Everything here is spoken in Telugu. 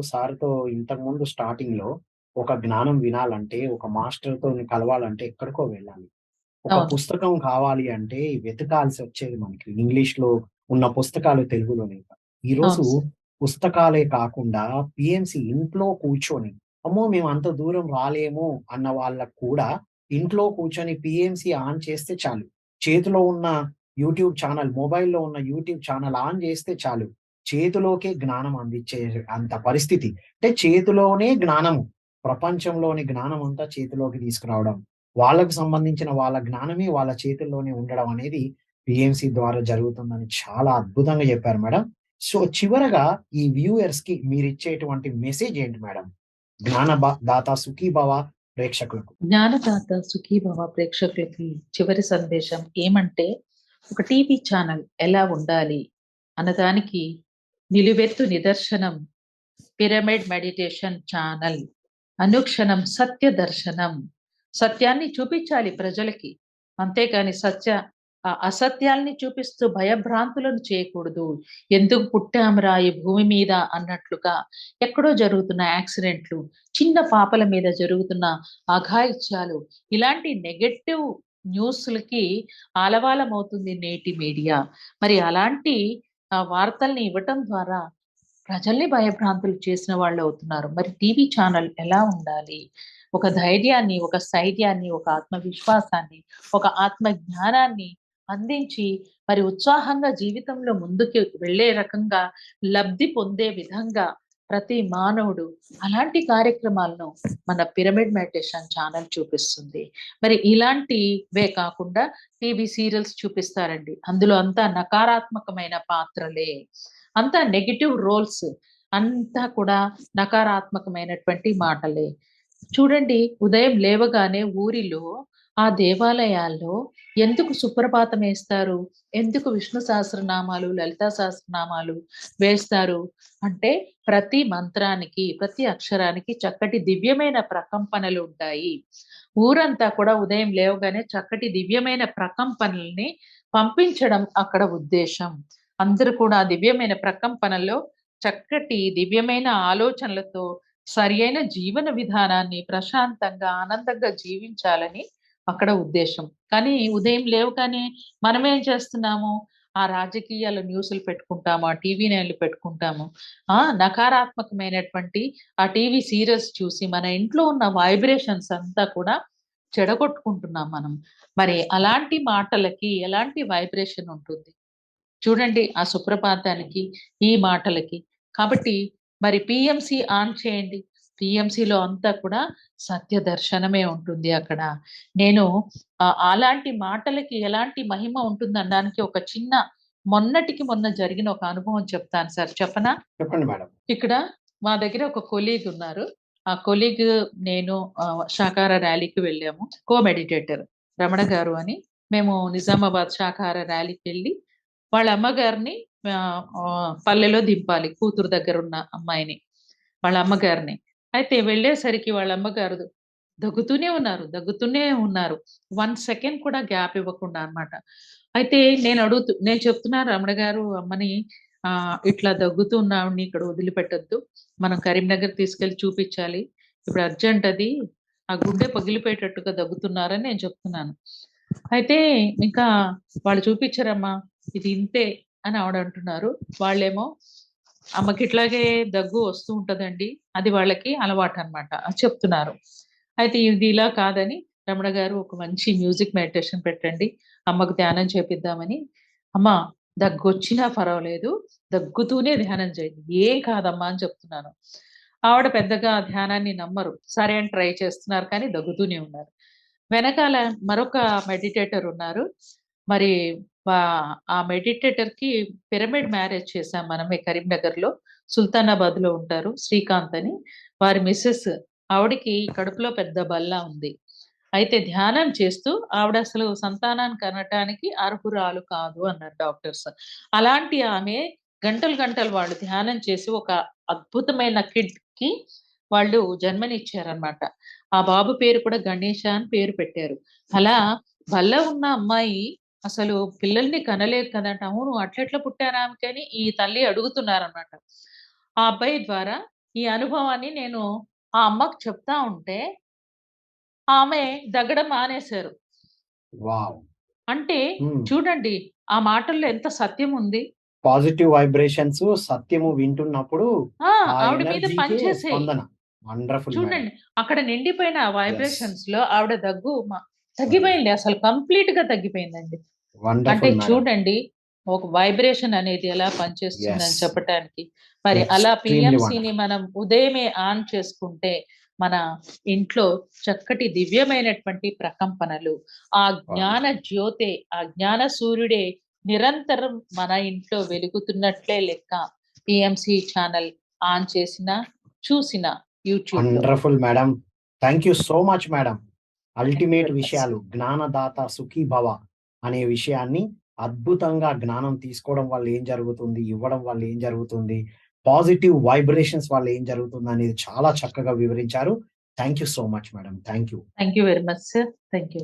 సార్‌తో ఇంతకుముందు స్టార్టింగ్‌లో ఒక జ్ఞానం వినాలంటే, ఒక మాస్టర్‌తోని కలవాలంటే ఎక్కడికో వెళ్ళాలి. ఒక అవును. పుస్తకం కావాలి అంటే వెతకాల్సొచ్చేది మనకి. ఇంగ్లీష్‌లో ఉన్న పుస్తకాలు తెలుగులో లేక. ఈరోజు అవును సార్. పుస్తకాలే కాకుండా పీఎంసీ ఇంట్లో కూర్చొని, అమ్మో! మేము అంత దూరం రాలేము అన్న వాళ్ళకి కూడా ఇంట్లో కూర్చొని పీఎంసీ ఆన్ చేస్తే చాలు. చేతిలో ఉన్న యూట్యూబ్ ఛానల్, మొబైల్‌లో ఉన్న యూట్యూబ్ ఛానల్ ఆన్ చేస్తే చాలు. చేతిలోకే జ్ఞానం అందించే అంత పరిస్థితి. అంటే చేతిలోనే జ్ఞానము. ప్రపంచంలోని జ్ఞానం అంతా చేతిలోకి తీసుకురావడం. వాళ్ళకు సంబంధించిన వాళ్ళ జ్ఞానమే వాళ్ళ చేతుల్లోనే ఉండడం అనేది పీఎంసీ ద్వారా జరుగుతుందని చాలా అద్భుతంగా చెప్పారు మేడం. సో, చివరగా ఈ వ్యూయర్స్‌కి మీరిచ్చేటువంటి మెసేజ్ ఏంటి మేడం? దాత సుఖీ భవ ప్రేక్షకులకు. జ్ఞానదాత సుఖీభవ ప్రేక్షకులకి చివరి సందేశం ఏమంటే, ఒక టీవీ ఛానల్ ఎలా ఉండాలి అన్నదానికి నిలువెత్తు నిదర్శనం పిరమిడ్ మెడిటేషన్ ఛానల్. అనుక్షణం సత్య దర్శనం. సత్యాన్ని చూపించాలి ప్రజలకి. అంతేకాని అసత్యాల్ని చూపిస్తూ భయభ్రాంతులను చేయకూడదు. ఎందుకు పుట్టాంరా ఈ భూమి మీద అన్నట్లుగా ఎక్కడో జరుగుతున్న యాక్సిడెంట్లు, చిన్న పాపల మీద జరుగుతున్న అఘాయిత్యాలు, ఇలాంటి నెగెటివ్ న్యూస్‌లకి ఆలవాలమవుతుంది నేటి మీడియా. మరి అలాంటి వార్తల్ని ఇవ్వటం ద్వారా ప్రజల్ని భయభ్రాంతులు చేసిన వాళ్ళవుతున్నారు. మరి టీవీ ఛానల్ ఎలా ఉండాలి? ఒక ధైర్యాన్ని, ఒక స్థైర్యాన్ని, ఒక ఆత్మవిశ్వాసాన్ని, ఒక ఆత్మ జ్ఞానాన్ని అందించి, మరి ఉత్సాహంగా జీవితంలో ముందుకు వెళ్ళే రకంగా, లబ్ధి పొందే విధంగా ప్రతి మానవుడు అలాంటి కార్యక్రమాలను మన పిరమిడ్ మెడిటేషన్ ఛానల్ చూపిస్తుంది. మరి ఇలాంటివే కాకుండా టీవీ సీరియల్స్ చూపిస్తారండి. అందులో అంతా నకారాత్మకమైన పాత్రలే. అంతా నెగెటివ్ రోల్స్. అంతా కూడా నకారాత్మకమైనటువంటి మాటలే. చూడండి, ఉదయం లేవగానే ఊరిలో ఆ దేవాలయాల్లో ఎందుకు సుప్రభాతం ఏస్తారు? ఎందుకు విష్ణు సహస్రనామాలు, లలితా సహస్రనామాలు వేస్తారు? అంటే ప్రతి మంత్రానికి, ప్రతి అక్షరానికి చక్కటి దివ్యమైన ప్రకంపనలుంటాయి. ఊరంతా కూడా ఉదయం లేవగానే చక్కటి దివ్యమైన ప్రకంపనల్ని పంపించడం అక్కడ ఉద్దేశం. అందరూ కూడా దివ్యమైన ప్రకంపనలో చక్కటి దివ్యమైన ఆలోచనలతో సరియైన జీవన విధానాన్ని ప్రశాంతంగా, ఆనందంగా జీవించాలని అక్కడ ఉద్దేశం. కానీ ఉదయం లేవగానే మనమేం చేస్తున్నాము? ఆ రాజకీయాల న్యూస్‌లు పెట్టుకుంటాము. ఆ టీవీ నైన్‌లు పెట్టుకుంటాము. నకారాత్మకమైనటువంటి ఆ టీవీ సీరియల్స్ చూసి మన ఇంట్లో ఉన్న వైబ్రేషన్స్ అంతా కూడా చెడగొట్టుకుంటున్నాం మనం. మరి అలాంటి మాటలకి ఎలాంటి వైబ్రేషన్ ఉంటుంది? చూడండి ఆ సుప్రభాతానికి, ఈ మాటలకి. కాబట్టి మరి పీఎంసీ ఆన్ చేయండి. పీఎంసీలో అంతా కూడా సత్య దర్శనమే ఉంటుంది అక్కడ. నేను అలాంటి మాటలకి ఎలాంటి మహిమ ఉంటుందనడానికి ఒక చిన్న మొన్నటికి మొన్న జరిగిన ఒక అనుభవం చెప్తాను సార్. చెప్పనా? చెప్పండి మేడం. ఇక్కడ మా దగ్గర ఒక కొలీగ్ ఉన్నారు. ఆ కొలీగ్ నేను శాకాహార ర్యాలీకి వెళ్ళాము. మెడిటేటర్ రమణ గారు అని. మేము నిజామాబాద్ శాకాహార ర్యాలీకి వెళ్ళి వాళ్ళ అమ్మగారిని పల్లెలో దింపాలి. కూతురు దగ్గరున్న అమ్మాయిని. వాళ్ళ అమ్మగారిని. అయితే వెళ్ళేసరికి వాళ్ళ అమ్మగారు దగ్గుతూనే ఉన్నారు. దగ్గుతూనే ఉన్నారు. 1 సెకండ్ కూడా గ్యాప్ ఇవ్వకుండా అన్నమాట. అయితే నేను చెప్తున్నాను రమణ గారు అమ్మని, ఇట్లా దగ్గుతున్న ఆవిడని ఇక్కడ వదిలిపెట్టొద్దు. మనం కరీంనగర్ తీసుకెళ్ళి చూపిచ్చాలి. ఇప్పుడు అర్జెంట్ అది. ఆ గుండె పగిలిపోయేటట్టుగా దగ్గుతున్నారని నేను చెప్తున్నాను. అయితే ఇంకా వాళ్ళు చూపిచ్చారమ్మా. ఇది ఇంతే అని ఆవిడ అంటున్నారు. వాళ్ళేమో అమ్మకి ఇట్లాగే దగ్గు వస్తూ ఉంటదండి. అది వాళ్ళకి అలవాటనమాట. అది చెప్తున్నారు. అయితే ఇది ఇలా కాదని రమణ గారు ఒక మంచి మ్యూజిక్ మెడిటేషన్ పెట్టండి. అమ్మకు ధ్యానం చేపిద్దామని. అమ్మ దగ్గొచ్చినా పర్వాలేదు. దగ్గుతూనే ధ్యానం చేయండి. ఏం కాదమ్మా అని చెప్తున్నాను. ఆవిడ పెద్దగా ధ్యానాన్ని నమ్మరు. సరే అని ట్రై చేస్తున్నారు కానీ దగ్గుతూనే ఉన్నారు. వెనకాల మరొక మెడిటేటర్ ఉన్నారు. మరి వా ఆ మెడిటేటర్‌కి పిరమిడ్ మ్యారేజ్ చేశాం మనమే కరీంనగర్‌లో. సుల్తానాబాద్‌లో ఉంటారు. శ్రీకాంత్ అని. వారి మిసెస్ ఆవిడకి కడుపులో పెద్ద బల్లా ఉంది. అయితే ధ్యానం చేస్తూ ఆవిడసలు సంతానాన్ని కనటానికి అర్హురాలు కాదు అన్నారు డాక్టర్స్. అలాంటి ఆమె గంటలు గంటలు వాళ్ళు ధ్యానం చేసి ఒక అద్భుతమైన కిడ్‌కి వాళ్ళు జన్మనిచ్చారనమాట. ఆ బాబు పేరు కూడా గణేష అని పేరు పెట్టారు. అలా బల్ల ఉన్న అమ్మాయి అసలు పిల్లల్ని కనలేదు కదట. అవును అట్లెట్లా పుట్టారామెకని ఈ తల్లి అడుగుతున్నారనమాట. ఆ అబ్బాయి ద్వారా ఈ అనుభవాన్ని నేను ఆ అమ్మకు చెప్తా ఉంటే ఆమె దగ్గడం మానేశారు. వావ్! అంటే హ్మ్. చూడండి ఆ మాటల్లో ఎంత సత్యం ఉంది. పాజిటివ్ వైబ్రేషన్స్ సత్యము వింటున్నప్పుడు ఆ! ఆ ఆవిడ మీద ఎనర్జీకి పనిచేసాయి. స్పందన. Wonderful madam. చూడండి అక్కడ నిండిపోయిన ఆ యెస్. వైబ్రేషన్స్‌లో ఆవిడ దగ్గు కరెక్ట్. తగ్గిపోయింది. అసలు కంప్లీట్‌గా తగ్గిపోయిందండి. అంటే వండర్‌ఫుల్ మేడం. చూడండి ఒక వైబ్రేషన్ అనేది ఎలా పనిచేస్తుందని యెస్. చెప్పటానికి. మరి అలా ఎక్స్‌ట్రీమ్‌లీ పీఎంసీని వండర్‌ఫుల్. మనం ఉదయమే ఆన్ చేసుకుంటే మన ఇంట్లో చక్కటి దివ్యమైనటువంటి ప్రకంపనలు, ఆ జ్ఞాన వండర్‌ఫుల్. జ్యోతే, ఆ జ్ఞాన సూర్యుడే నిరంతరం మన ఇంట్లో వెలుగుతున్నట్లే లెక్క. పీఎంసీ ఛానల్ ఆన్ చేసినా, చూసినా యూట్యూబ్‌లో. Wonderful madam. Thank you so much madam. Thank you ultimate very much. విషయాలు జ్ఞానదాత సుఖీ భవ అనే విషయాన్ని అద్భుతంగా జ్ఞానం తీసుకోవడం వల్ల ఏం జరుగుతుంది? ఇవ్వడం వల్ల ఏం జరుగుతుంది? పాజిటివ్ వైబ్రేషన్స్ వల్ల ఏం జరుగుతుందనేది చాలా చక్కగా వివరించారు. Thank you so much madam. Thank you. Thank you very much sir. Thank you.